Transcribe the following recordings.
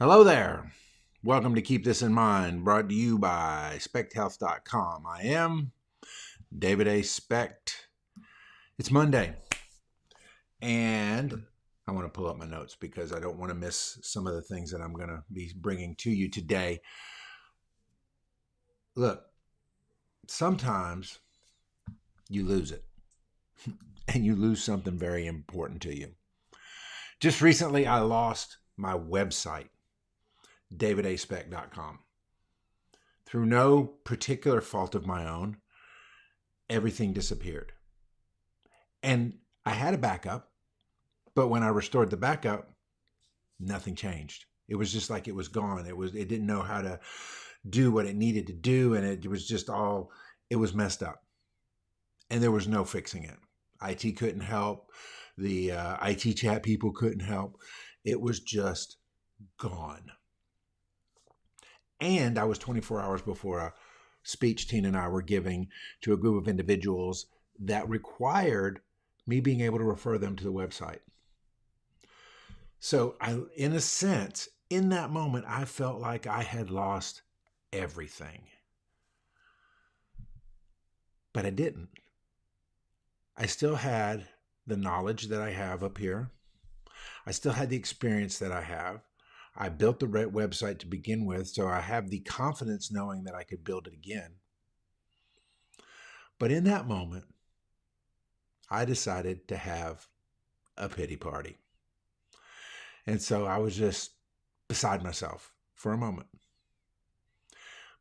Hello there. Welcome to Keep This in Mind, brought to you by SpechtHealth.com. I am David A. Specht. It's Monday, and I want to pull up my notes because I don't want to miss some of the things that I'm going to be bringing to you today. Look, sometimes you lose it, and you lose something very important to you. Just recently, I lost my website, davidaspecht.com. Through no particular fault of my own, everything disappeared. And I had a backup, but when I restored the backup, nothing changed. It was just like it was gone. It didn't know how to do what it needed to do, and it was messed up. And there was no fixing it. IT couldn't help. The IT chat people couldn't help. It was just gone. And I was 24 hours before a speech Tina and I were giving to a group of individuals that required me being able to refer them to the website. So in a sense, in that moment, I felt like I had lost everything. But I didn't. I still had the knowledge that I have up here. I still had the experience that I have. I built the website to begin with, so I have the confidence knowing that I could build it again. But in that moment, I decided to have a pity party. And so I was just beside myself for a moment.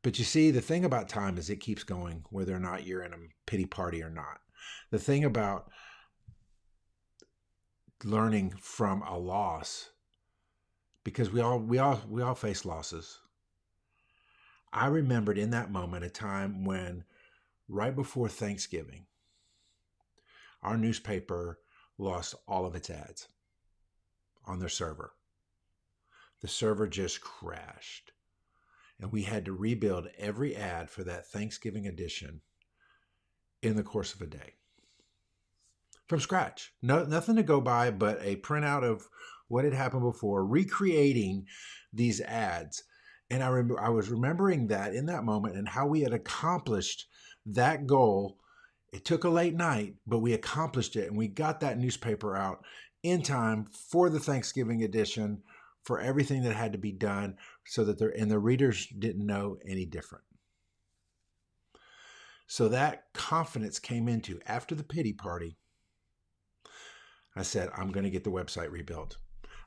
But you see, the thing about time is it keeps going, whether or not you're in a pity party or not. The thing about learning from a loss, because we all face losses. I remembered in that moment a time when, right before Thanksgiving, our newspaper lost all of its ads on their server. The server just crashed, and we had to rebuild every ad for that Thanksgiving edition in the course of a day. From scratch. Nothing to go by but a printout of what had happened before, recreating these ads. And I was remembering that in that moment and how we had accomplished that goal. It took a late night, but we accomplished it, and we got that newspaper out in time for the Thanksgiving edition, for everything that had to be done, so that the readers didn't know any different. So that confidence came into, after the pity party, I said, I'm going to get the website rebuilt.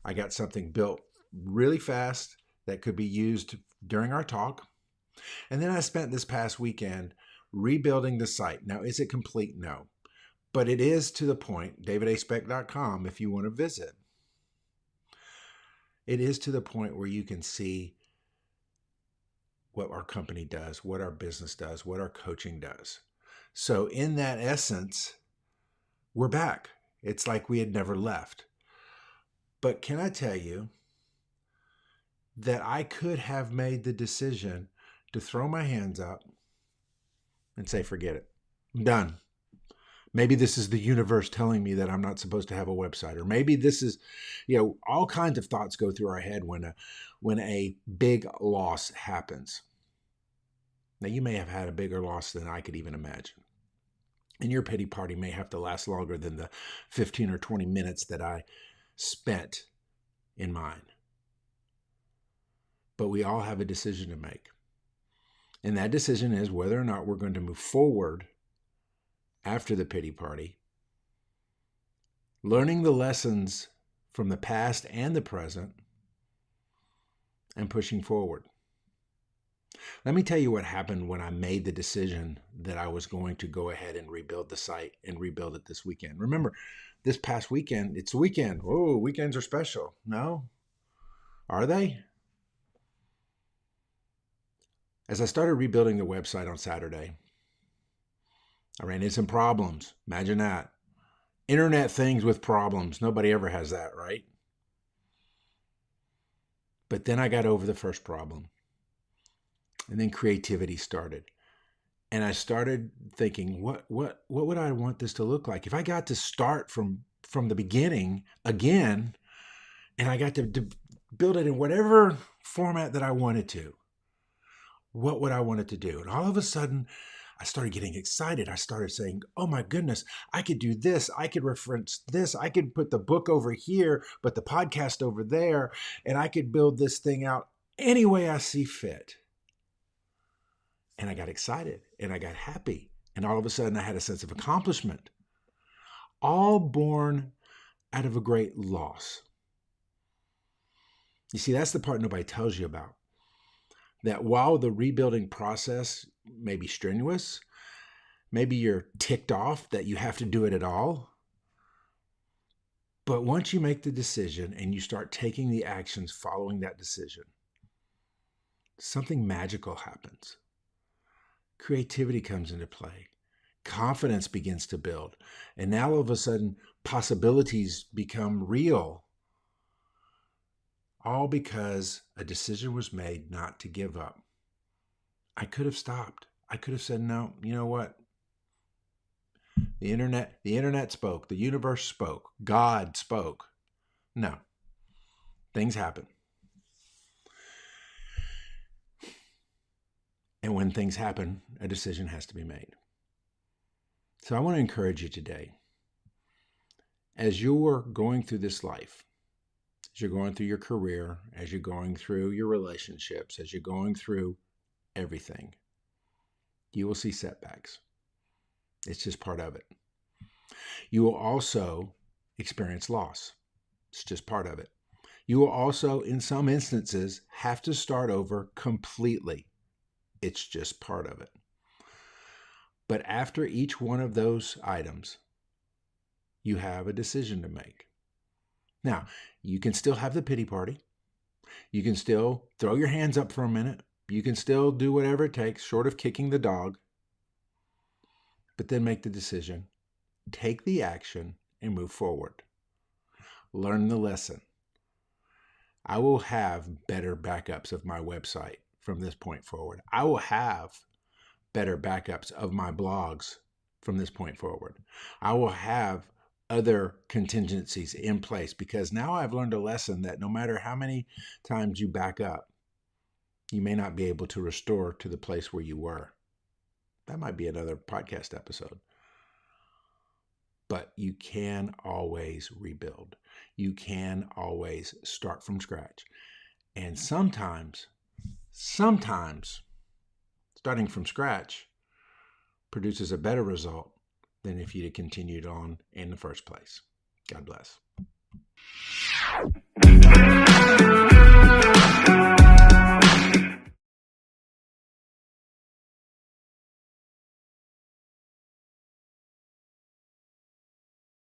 I got something built really fast that could be used during our talk. And then I spent this past weekend rebuilding the site. Now, is it complete? No. But it is to the point, davidaspecht.com, if you want to visit. It is to the point where you can see what our company does, what our business does, what our coaching does. So in that essence, we're back. It's like we had never left. But can I tell you that I could have made the decision to throw my hands up and say, forget it. I'm done. Maybe this is the universe telling me that I'm not supposed to have a website. Or maybe this is, all kinds of thoughts go through our head when a big loss happens. Now, you may have had a bigger loss than I could even imagine. And your pity party may have to last longer than the 15 or 20 minutes that I spent in mine. But we all have a decision to make. And that decision is whether or not we're going to move forward after the pity party, learning the lessons from the past and the present, and pushing forward. Let me tell you what happened when I made the decision that I was going to go ahead and rebuild the site and rebuild it this weekend. Remember, this past weekend, it's a weekend. Oh, weekends are special. No? Are they? As I started rebuilding the website on Saturday, I ran into some problems. Imagine that. Internet things with problems. Nobody ever has that, right? But then I got over the first problem. And then creativity started. And I started thinking, what would I want this to look like? If I got to start from the beginning again, and I got to build it in whatever format that I wanted to. What would I want it to do? And all of a sudden, I started getting excited. I started saying, oh my goodness, I could do this. I could reference this. I could put the book over here, but the podcast over there. And I could build this thing out any way I see fit. And I got excited and I got happy. And all of a sudden, I had a sense of accomplishment. All born out of a great loss. You see, that's the part nobody tells you about. That while the rebuilding process may be strenuous, maybe you're ticked off that you have to do it at all. But once you make the decision and you start taking the actions following that decision, something magical happens. Creativity comes into play. Confidence begins to build. And now all of a sudden, possibilities become real. All because a decision was made not to give up. I could have stopped. I could have said, no, you know what? The internet spoke. The universe spoke. God spoke. No. Things happen. And when things happen, a decision has to be made. So I want to encourage you today, as you're going through this life, as you're going through your career, as you're going through your relationships, as you're going through everything, you will see setbacks. It's just part of it. You will also experience loss. It's just part of it. You will also, in some instances, have to start over completely. It's just part of it. But after each one of those items, you have a decision to make. Now, you can still have the pity party. You can still throw your hands up for a minute. You can still do whatever it takes, short of kicking the dog. But then make the decision, take the action, and move forward. Learn the lesson. I will have better backups of my website from this point forward. I will have better backups of my blogs from this point forward. I will have other contingencies in place because now I've learned a lesson that no matter how many times you back up, you may not be able to restore to the place where you were. That might be another podcast episode. But you can always rebuild. You can always start from scratch. And sometimes starting from scratch produces a better result than if you'd have continued on in the first place. God bless.